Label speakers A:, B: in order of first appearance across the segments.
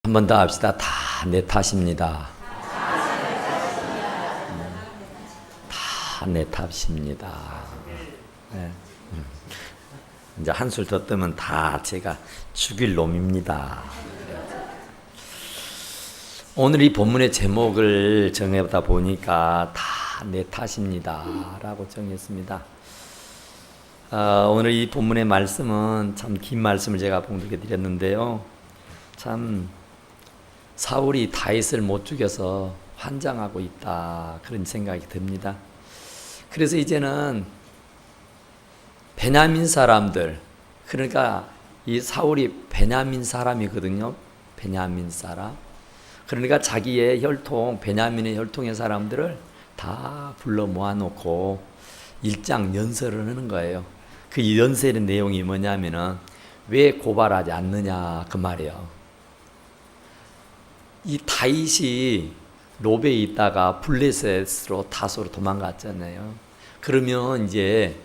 A: 한 번 더 합시다. 다 내 탓입니다. 다 내 탓입니다. 네. 이제 한술 더 뜨면 다 제가 죽일 놈입니다. 오늘 이 본문의 제목을 정해다 보니까 다 내 탓입니다 라고 정했습니다. 오늘 이 본문의 말씀은 참 긴 말씀을 제가 봉독해 드렸는데요. 참 사울이 다윗을 못 죽여서 환장하고 있다, 그런 생각이 듭니다. 그래서 이제는 베냐민 사람들, 그러니까 이 사울이 베냐민 사람이거든요. 베냐민 사람. 그러니까 자기의 혈통, 베냐민의 혈통의 사람들을 다 불러 모아놓고 일장 연설을 하는 거예요. 그 연설의 내용이 뭐냐면은 왜 고발하지 않느냐 그 말이에요. 이 다윗이 노베에 있다가 블레셋으로 다소로 도망갔잖아요. 그러면 이제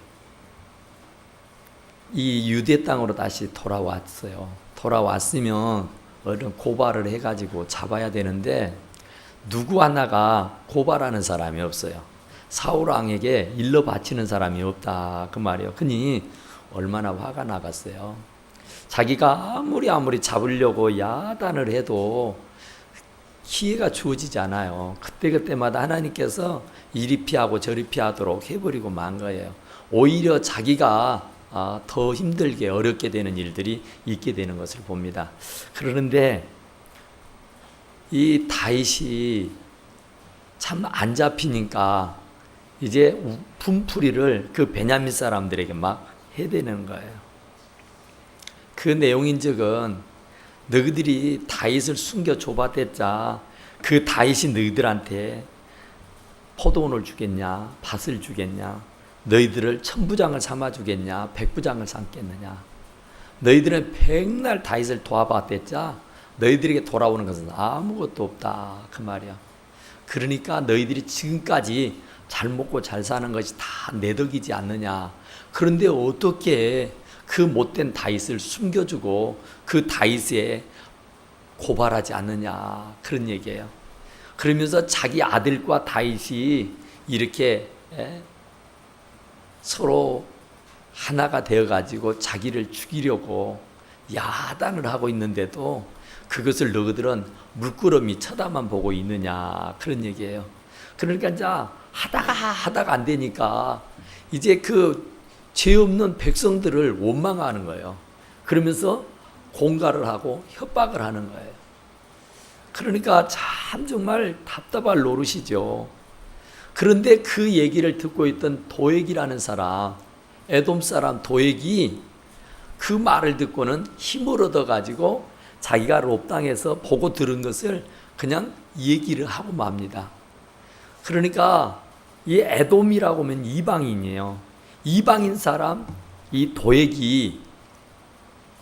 A: 이 유대 땅으로 다시 돌아왔어요. 돌아왔으면 얼른 고발을 해가지고 잡아야 되는데 누구 하나가 고발하는 사람이 없어요. 사울 왕에게 일러 바치는 사람이 없다 그 말이에요. 그니 얼마나 화가 나갔어요. 자기가 아무리 잡으려고 야단을 해도 기회가 주어지지 않아요. 그때마다 하나님께서 이리 피하고 저리 피하도록 해버리고 만 거예요. 오히려 자기가 더 힘들게 어렵게 되는 일들이 있게 되는 것을 봅니다. 그러는데 이 다윗이 참 안 잡히니까 이제 분풀이를 그 베냐민 사람들에게 막 해대는 거예요. 그 내용인즉은 너희들이 다윗을 숨겨 좁아댔자 그 다윗이 너희들한테 포도원을 주겠냐, 밭을 주겠냐, 너희들을 천부장을 삼아 주겠냐, 백부장을 삼겠느냐. 너희들은 백날 다윗을 도와봤댔자 너희들에게 돌아오는 것은 아무것도 없다 그 말이야. 그러니까 너희들이 지금까지 잘 먹고 잘 사는 것이 다 내 덕이지 않느냐. 그런데 어떻게 그 못된 다윗을 숨겨주고 그 다윗에 고발하지 않느냐, 그런 얘기예요. 그러면서 자기 아들과 다윗이 이렇게 서로 하나가 되어가지고 자기를 죽이려고 야단을 하고 있는데도 그것을 너희들은 물끄러미 쳐다만 보고 있느냐, 그런 얘기예요. 그러니까 이제 하다가 안 되니까 이제 그 죄 없는 백성들을 원망하는 거예요. 그러면서 공갈을 하고 협박을 하는 거예요. 그러니까 참 정말 답답할 노릇이죠. 그런데 그 얘기를 듣고 있던 도액이라는 사람, 에돔 사람 도액이 그 말을 듣고는 힘을 얻어가지고 자기가 롭 땅에서 보고 들은 것을 그냥 얘기를 하고 맙니다. 그러니까 이 에돔이라고 하면 이방인이에요. 이방인 사람, 이 도액이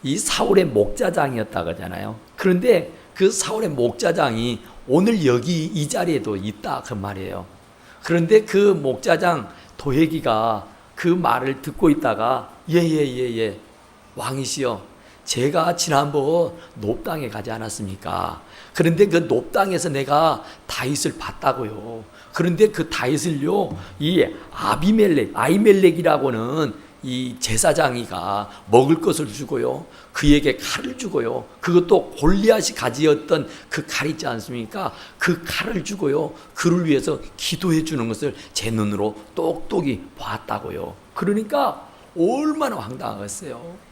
A: 이 사울의 목자장이었다 그러잖아요. 그런데 그 사울의 목자장이 오늘 여기 이 자리에도 있다 그 말이에요. 그런데 그 목자장 도액이가 그 말을 듣고 있다가 예 왕이시여, 제가 지난번 높당에 가지 않았습니까? 그런데 그 높당에서 내가 다윗을 봤다고요. 그런데 그 다윗을요, 이 아히멜렉이라고는 이 제사장이가 먹을 것을 주고요, 그에게 칼을 주고요, 그것도 골리앗이 가지었던 그 칼 있지 않습니까? 그 칼을 주고요, 그를 위해서 기도해 주는 것을 제 눈으로 똑똑히 봤다고요. 그러니까 얼마나 황당하겠어요.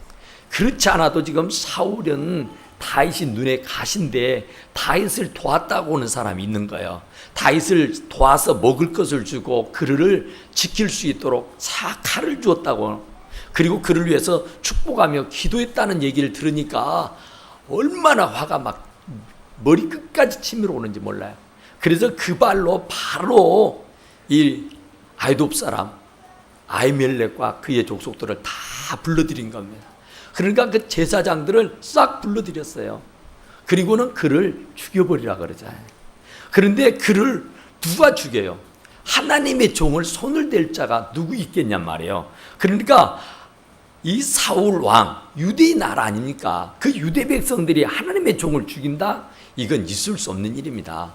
A: 그렇지 않아도 지금 사울은 다윗이 눈에 가신데 다윗을 도왔다고 하는 사람이 있는 거예요. 다윗을 도와서 먹을 것을 주고 그를 지킬 수 있도록 칼을 주었다고, 그리고 그를 위해서 축복하며 기도했다는 얘기를 들으니까 얼마나 화가 막 머리 끝까지 치밀어 오는지 몰라요. 그래서 그 발로 바로 이 아이돔 사람 아히멜렉과 그의 족속들을 다 불러들인 겁니다. 그러니까 그 제사장들을 싹 불러들였어요. 그리고는 그를 죽여버리라 그러잖아요. 그런데 그를 누가 죽여요? 하나님의 종을 손을 댈 자가 누구 있겠냔 말이에요. 그러니까 이 사울 왕, 유대의 나라 아닙니까? 그 유대 백성들이 하나님의 종을 죽인다? 이건 있을 수 없는 일입니다.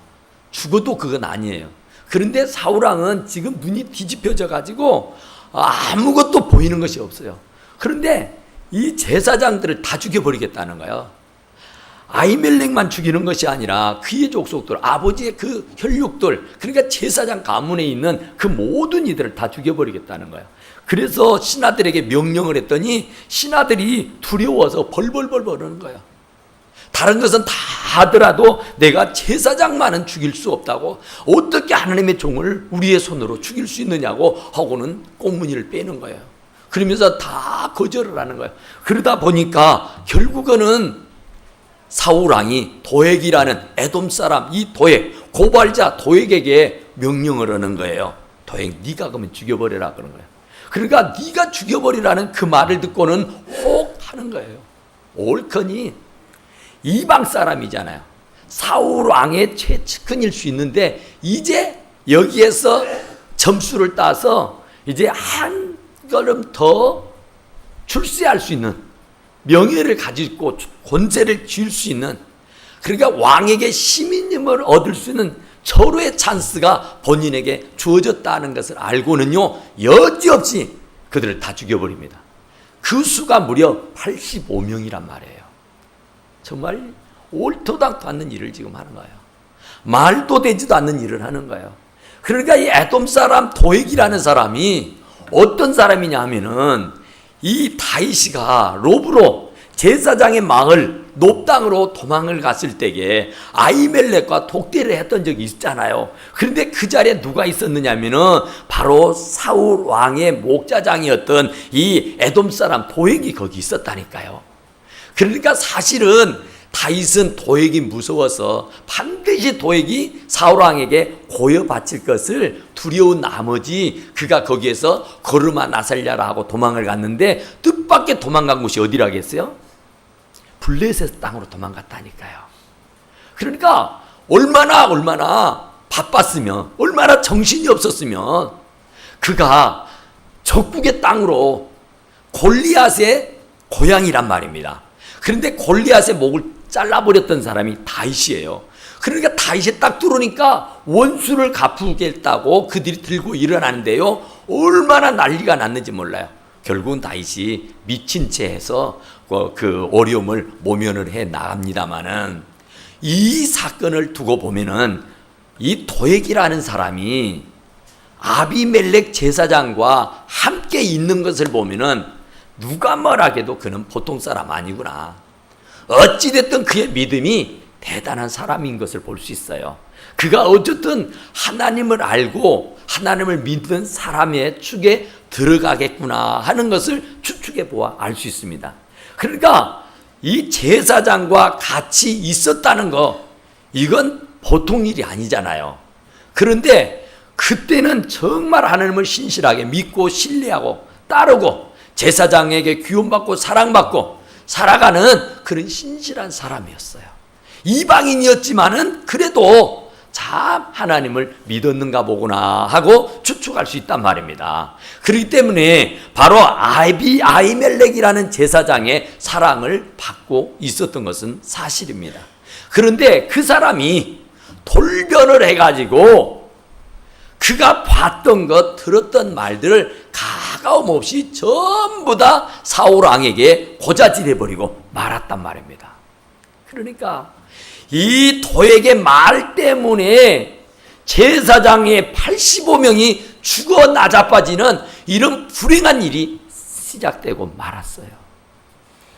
A: 죽어도 그건 아니에요. 그런데 사울 왕은 지금 눈이 뒤집혀져 가지고 아무것도 보이는 것이 없어요. 그런데 이 제사장들을 다 죽여버리겠다는 거예요. 아히멜렉만 죽이는 것이 아니라 그의 족속들, 아버지의 그 혈육들, 그러니까 제사장 가문에 있는 그 모든 이들을 다 죽여버리겠다는 거예요. 그래서 신하들에게 명령을 했더니 신하들이 두려워서 벌벌벌 거리는 거예요. 다른 것은 다 하더라도 내가 제사장만은 죽일 수 없다고, 어떻게 하나님의 종을 우리의 손으로 죽일 수 있느냐고 하고는 꽃무늬를 빼는 거예요. 그러면서 다 거절을 하는 거예요. 그러다 보니까 결국은 사울 왕이 도액이라는 에돔 사람, 이 도액, 고발자 도액에게 명령을 하는 거예요. 도액, 네가 그러면 죽여버려라 그런 거예요. 그러니까 네가 죽여버리라는 그 말을 듣고는 혹 하는 거예요. 옳거니 이방 사람이잖아요. 사울 왕의 최측근일 수 있는데 이제 여기에서 점수를 따서 이제 한 걸음 더 출세할 수 있는, 명예를 가지고 권세를 쥘 수 있는, 그러니까 왕에게 시민임을 얻을 수 있는 절호의 찬스가 본인에게 주어졌다는 것을 알고는요, 여지없이 그들을 다 죽여버립니다. 그 수가 무려 85명이란 말이에요. 정말 옳도당도 않는 일을 지금 하는 거예요. 말도 되지도 않는 일을 하는 거예요. 그러니까 이 에돔 사람 도액이라는 사람이 어떤 사람이냐 하면은 이 다윗이가 롭으로 제사장의 마을 높당으로 도망을 갔을 때에 아히멜렉과 독대를 했던 적이 있잖아요. 그런데 그 자리에 누가 있었느냐면은 바로 사울 왕의 목자장이었던 이 에돔 사람 도액이 거기 있었다니까요. 그러니까 사실은 다윗은 도액이 무서워서 반드시 도액이 사울 왕에게 고여 바칠 것을 두려운 나머지 그가 거기에서 걸음아 나살랴라 하고 도망을 갔는데 뜻밖의 도망간 곳이 어디라겠어요? 블레셋 땅으로 도망갔다니까요. 그러니까 얼마나 바빴으면, 얼마나 정신이 없었으면 그가 적국의 땅으로, 골리앗의 고향이란 말입니다. 그런데 골리앗의 목을 잘라버렸던 사람이 다윗이에요. 그러니까 다윗이 딱 들어오니까 원수를 갚으겠다고 그들이 들고 일어나는데요, 얼마나 난리가 났는지 몰라요. 결국은 다윗이 미친 채 해서 그 어려움을 모면을 해 나갑니다마는, 이 사건을 두고 보면은 이 도액이라는 사람이 아비멜렉 제사장과 함께 있는 것을 보면은 누가 뭐라해도 그는 보통 사람 아니구나, 어찌됐든 그의 믿음이 대단한 사람인 것을 볼 수 있어요. 그가 어쨌든 하나님을 알고 하나님을 믿는 사람의 축에 들어가겠구나 하는 것을 추측해 보아 알 수 있습니다. 그러니까 이 제사장과 같이 있었다는 거, 이건 보통 일이 아니잖아요. 그런데 그때는 정말 하나님을 신실하게 믿고 신뢰하고 따르고 제사장에게 귀움받고 사랑받고 살아가는 그런 신실한 사람이었어요. 이방인이었지만은 그래도 참 하나님을 믿었는가 보구나 하고 추측할 수 있단 말입니다. 그렇기 때문에 바로 아히멜렉이라는 제사장의 사랑을 받고 있었던 것은 사실입니다. 그런데 그 사람이 돌변을 해가지고 그가 봤던 것, 들었던 말들을 가까움 없이 전부 다 사울 왕에게 고자질해버리고 말았단 말입니다. 그러니까 이 도액의 말 때문에 제사장의 85명이 죽어 나자빠지는 이런 불행한 일이 시작되고 말았어요.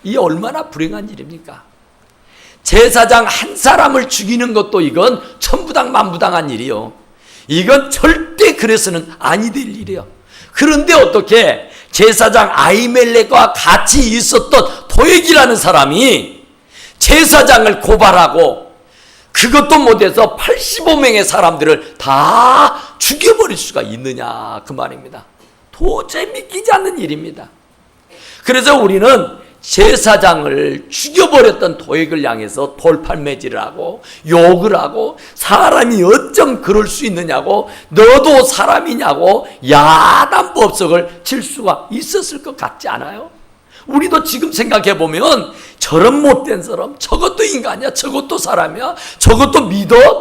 A: 이 얼마나 불행한 일입니까? 제사장 한 사람을 죽이는 것도 이건 천부당 만부당한 일이요. 이건 절대 그래서는 아니 될 일이에요. 그런데 어떻게 제사장 아히멜렉과 같이 있었던 도액이라는 사람이 제사장을 고발하고 그것도 못해서 85명의 사람들을 다 죽여버릴 수가 있느냐, 그 말입니다. 도저히 믿기지 않는 일입니다. 그래서 우리는 제사장을 죽여버렸던 도액을 향해서 돌팔매질을 하고 욕을 하고, 사람이 어쩜 그럴 수 있느냐고, 너도 사람이냐고 야단법석을 칠 수가 있었을 것 같지 않아요? 우리도 지금 생각해 보면 저런 못된 사람, 저것도 인간이야, 저것도 사람이야, 저것도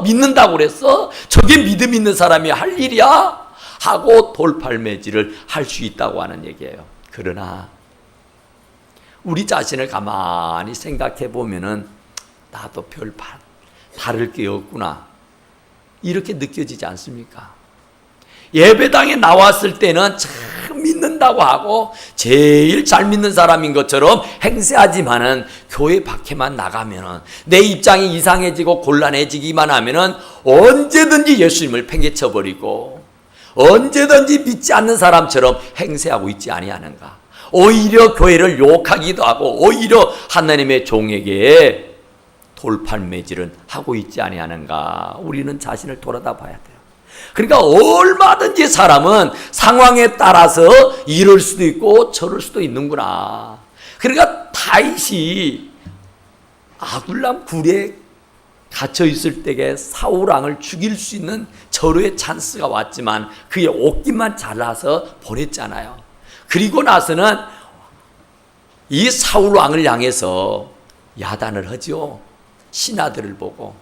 A: 믿는다고 그랬어, 저게 믿음 있는 사람이 할 일이야 하고 돌팔매질을 할 수 있다고 하는 얘기예요. 그러나 우리 자신을 가만히 생각해 보면은 나도 별 다를 게 없구나, 이렇게 느껴지지 않습니까? 예배당에 나왔을 때는 참 믿는다고 하고 제일 잘 믿는 사람인 것처럼 행세하지만은 교회 밖에만 나가면은 내 입장이 이상해지고 곤란해지기만 하면은 언제든지 예수님을 팽개쳐버리고 언제든지 믿지 않는 사람처럼 행세하고 있지 아니하는가. 오히려 교회를 욕하기도 하고 오히려 하나님의 종에게 돌팔매질은 하고 있지 아니하는가. 우리는 자신을 돌아다 봐야 돼요. 그러니까 얼마든지 사람은 상황에 따라서 이럴 수도 있고 저럴 수도 있는구나. 그러니까 다윗이 아둘람 굴에 갇혀 있을 때에 사울 왕을 죽일 수 있는 절호의 찬스가 왔지만 그의 옷깃만 잘라서 보냈잖아요. 그리고 나서는 이 사울 왕을 향해서 야단을 하죠. 신하들을 보고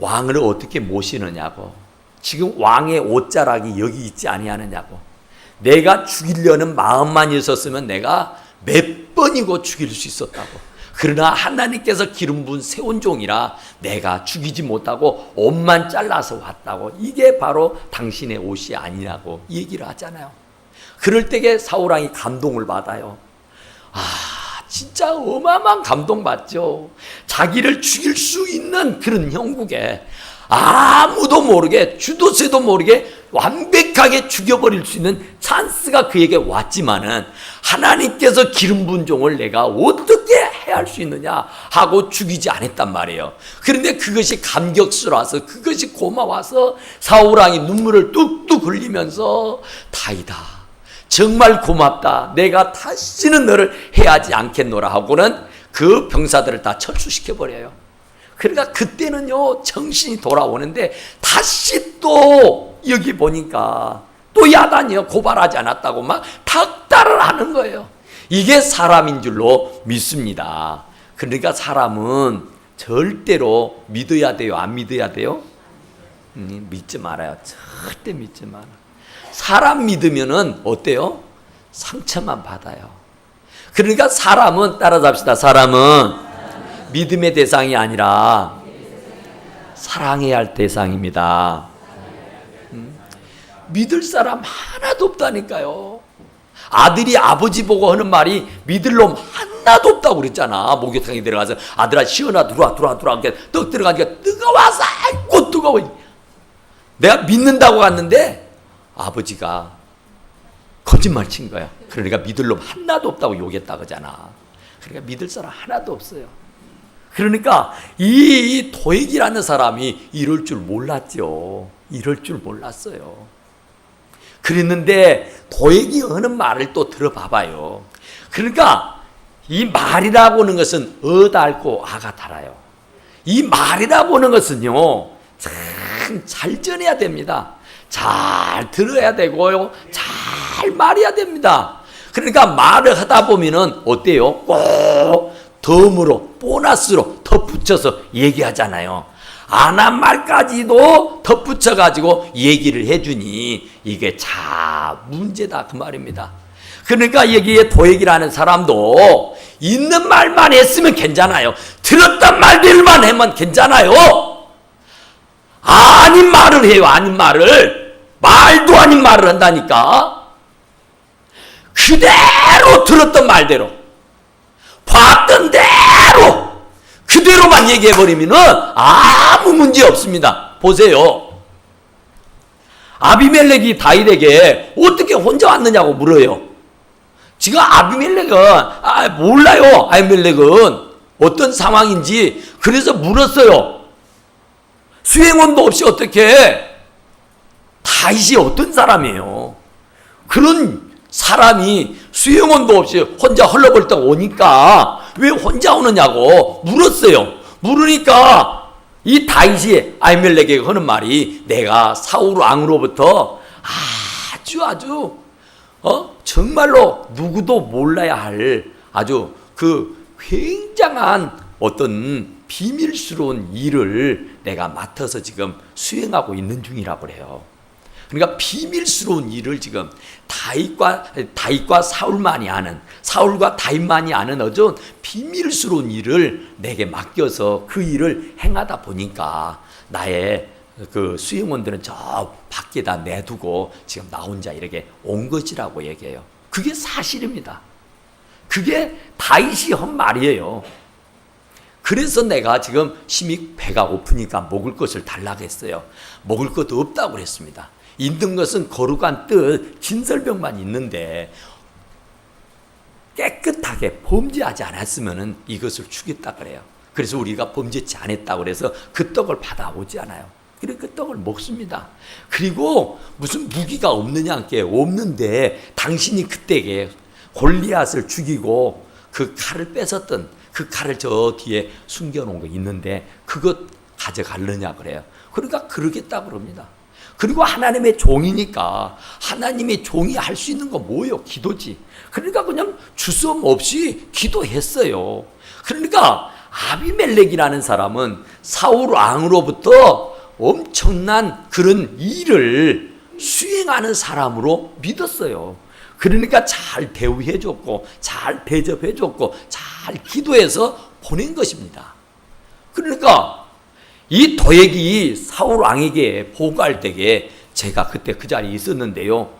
A: 왕을 어떻게 모시느냐고, 지금 왕의 옷자락이 여기 있지 아니하느냐고, 내가 죽이려는 마음만 있었으면 내가 몇 번이고 죽일 수 있었다고, 그러나 하나님께서 기름 부은 세운 종이라 내가 죽이지 못하고 옷만 잘라서 왔다고, 이게 바로 당신의 옷이 아니냐고 얘기를 하잖아요. 그럴 때에 사울왕이 감동을 받아요. 진짜 어마어마한 감동받죠. 자기를 죽일 수 있는 그런 형국에 아무도 모르게 주도세도 모르게 완벽하게 죽여버릴 수 있는 찬스가 그에게 왔지만은 하나님께서 기름 부은 종을 내가 어떻게 해할 수 있느냐 하고 죽이지 않았단 말이에요. 그런데 그것이 감격스러워서, 그것이 고마워서 사울왕이 눈물을 뚝뚝 흘리면서 다이다, 정말 고맙다, 내가 다시는 너를 해하지 않겠노라 하고는 그 병사들을 다 철수시켜버려요. 그러니까 그때는요 정신이 돌아오는데 다시 또 여기 보니까 또 야단이요, 고발하지 않았다고 막 닥달을 하는 거예요. 이게 사람인 줄로 믿습니다. 그러니까 사람은 절대로 믿어야 돼요, 안 믿어야 돼요? 믿지 말아요. 절대 믿지 마라. 사람 믿으면은 어때요? 상처만 받아요. 그러니까 사람은, 따라잡시다, 사람은 믿음의 대상이 아니라 사랑해야 할 대상입니다. 믿을 사람 하나도 없다니까요. 아들이 아버지 보고 하는 말이 믿을 놈 하나도 없다고 그랬잖아. 목욕탕에 들어가서 아들아 시원하 들어와 떡 들어가니까 뜨거워서 아이고 뜨거워. 내가 믿는다고 갔는데 아버지가 거짓말 친 거야. 그러니까 믿을 놈 하나도 없다고 욕했다 그러잖아. 그러니까 믿을 사람 하나도 없어요. 그러니까 이 도액이라는 사람이 이럴 줄 몰랐죠. 이럴 줄 몰랐어요. 그랬는데 도액이 하는 말을 또 들어봐봐요. 그러니까 이 말이라고 하는 것은 엇앓고 아가 달아요. 이 말이라고 하는 것은요 참 잘 전해야 됩니다. 잘 들어야 되고요, 잘 말해야 됩니다. 그러니까 말을 하다 보면은 어때요? 꼭 덤으로 보너스로 덧붙여서 얘기하잖아요. 안 한 말까지도 덧붙여가지고 얘기를 해주니 이게 참 문제다 그 말입니다. 그러니까 여기에 도액이라는 사람도 있는 말만 했으면 괜찮아요. 들었던 말들만 하면 괜찮아요. 아닌 말을 해요. 아닌 말을, 말도 아닌 말을 한다니까. 그대로 들었던 말대로, 봤던 대로 그대로만 얘기해버리면은 아무 문제 없습니다. 보세요. 아비멜렉이 다윗에게 어떻게 혼자 왔느냐고 물어요. 지금 아비멜렉은 몰라요. 아비멜렉은 어떤 상황인지. 그래서 물었어요. 수행원도 없이 어떻게, 다윗이 어떤 사람이에요? 그런 사람이 수행원도 없이 혼자 헐렁벌떡 오니까 왜 혼자 오느냐고 물었어요. 물으니까 이 다윗이 아히멜렉에게 하는 말이, 내가 사울 왕으로부터 아주 정말로 누구도 몰라야 할 아주 그 굉장한 어떤 비밀스러운 일을 내가 맡아서 지금 수행하고 있는 중이라고 그래요. 그러니까 비밀스러운 일을 지금 다윗과 사울만이 아는, 사울과 다윗만이 아는 어떤 비밀스러운 일을 내게 맡겨서 그 일을 행하다 보니까 나의 그 수행원들은 저 밖에다 내두고 지금 나 혼자 이렇게 온 것이라고 얘기해요. 그게 사실입니다. 그게 다윗이 한 말이에요. 그래서 내가 지금 심히 배가 고프니까 먹을 것을 달라고 했어요. 먹을 것도 없다고 그랬습니다. 있는 것은 거룩한 뜻, 진설병만 있는데 깨끗하게 범죄하지 않았으면 이것을 주겠다 그래요. 그래서 우리가 범죄치 않았다고 그래서 그 떡을 받아오지 않아요. 그래 그 떡을 먹습니다. 그리고 무슨 무기가 없느냐 게 없는데 당신이 그때에 골리앗을 죽이고 그 칼을 뺏었던 그 칼을 저 뒤에 숨겨놓은 거 있는데 그것 가져갈느냐 그래요. 그러니까 그러겠다 그럽니다. 그리고 하나님의 종이니까 하나님의 종이 할 수 있는 거 뭐예요? 기도지. 그러니까 그냥 주섬 없이 기도했어요. 그러니까 아비멜렉이라는 사람은 사울 왕으로부터 엄청난 그런 일을 수행하는 사람으로 믿었어요. 그러니까 잘 대우해줬고 잘 대접해줬고 잘 기도해서 보낸 것입니다. 그러니까 이 도액이 사울 왕에게 보고할 때에 제가 그때 그 자리에 있었는데요.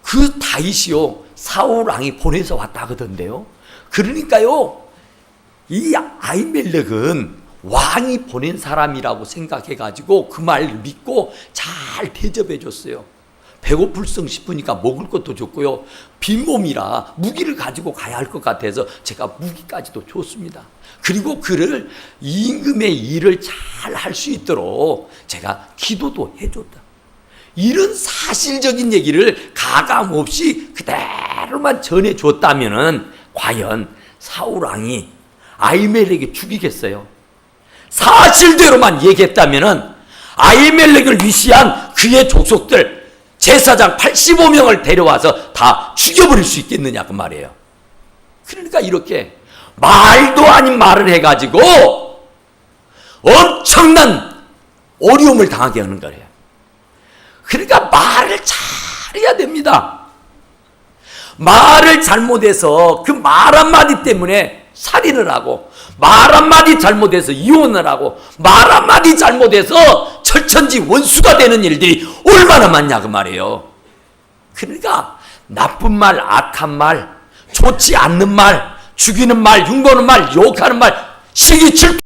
A: 그 다윗이요 사울 왕이 보내서 왔다 그러던데요. 그러니까요 이 아히멜렉은 왕이 보낸 사람이라고 생각해가지고 그 말 믿고 잘 대접해줬어요. 배고플성 싶으니까 먹을 것도 줬고요. 빈몸이라 무기를 가지고 가야 할 것 같아서 제가 무기까지도 줬습니다. 그리고 그를 임금의 일을 잘 할 수 있도록 제가 기도도 해줬다. 이런 사실적인 얘기를 가감 없이 그대로만 전해줬다면은 과연 사울 왕이 아히멜렉을 죽이겠어요? 사실대로만 얘기했다면은 아히멜렉을 위시한 그의 족속들 제사장 85명을 데려와서 다 죽여버릴 수 있겠느냐 그 말이에요. 그러니까 이렇게 말도 아닌 말을 해가지고 엄청난 어려움을 당하게 하는 거예요. 그러니까 말을 잘해야 됩니다. 말을 잘못해서 그 말 한마디 때문에 살인을 하고 말 한마디 잘못해서 이혼을 하고 말 한마디 잘못해서 철천지 원수가 되는 일들이 얼마나 많냐 그 말이에요. 그러니까 나쁜 말, 악한 말, 좋지 않는 말, 죽이는 말, 흉보는 말, 욕하는 말, 시기 질투